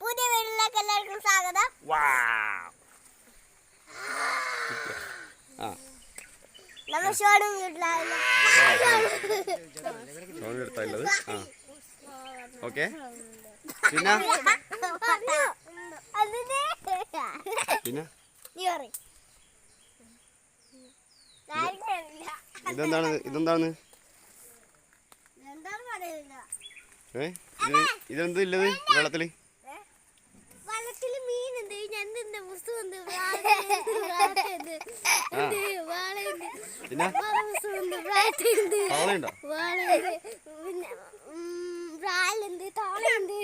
പുതിയ വീട്ടിലേക്ക് എല്ലാവർക്കും സ്വാഗതം. നമ്മൾ ഷോണും വീട്ടിലായിരുന്നു. ഓക്കെ പിന്നെ പിന്നെ ഇതെന്താണ് ഇതെന്ത് ഇല്ലത് വെള്ളത്തില് മീനുണ്ട്, ഞണ്ടുണ്ട്, മുസുണ്ട്, പിന്നെ ബ്രാലുണ്ട്, തോളുണ്ട്,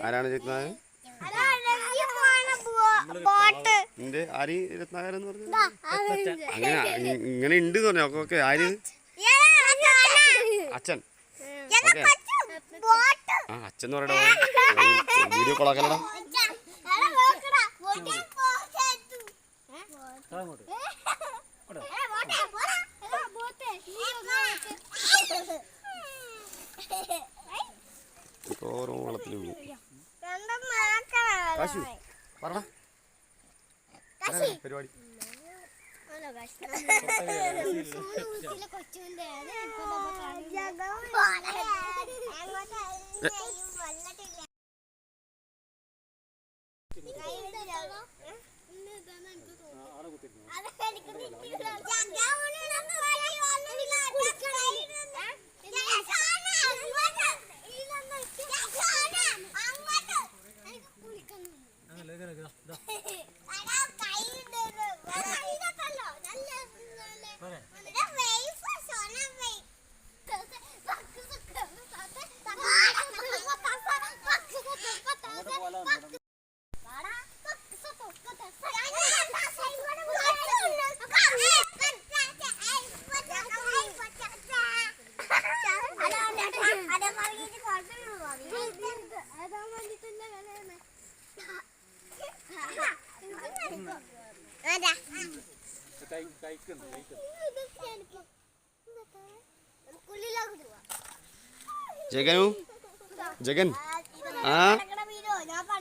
ആരാണ് ചെക്കുന്നത്? ആര് രത്നാകരൻ എന്ന് പറഞ്ഞു? അങ്ങനെ ഇങ്ങനെ ഉണ്ട് പറഞ്ഞോ. ഓക്കെ ആര്? അച്ഛൻ. ഓക്കെ ആ അച്ഛൻ എന്ന് പറയടാ. വീഡിയോ കൊളാക്കലടാ. ഓരോ വെള്ളത്തിൽ വീഴും. കാശു പറടാ പരിപാടി. ജഗനു ജഗൻ ആ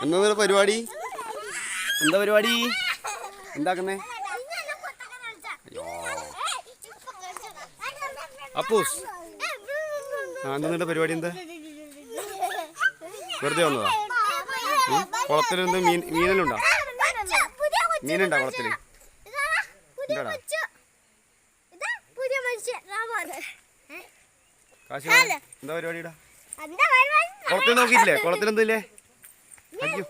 എന്താ പരിപാടി? എന്താ പരിപാടി എന്താക്കുന്നേ? അപ്പൂസ് ആ എന്താ പരിപാടി? എന്താ വെറുതെ വന്നതാ? കുളത്തിൽ എന്താ മീനെല്ലാം മീനുണ്ടോ കുളത്തില്? എന്താടാ കാശ് എന്താ പരിപാടിടാ? കുളത്തിൽ നോക്കിയില്ലേ? കുളത്തിൽ എന്തില്ലേ? അയ്യോ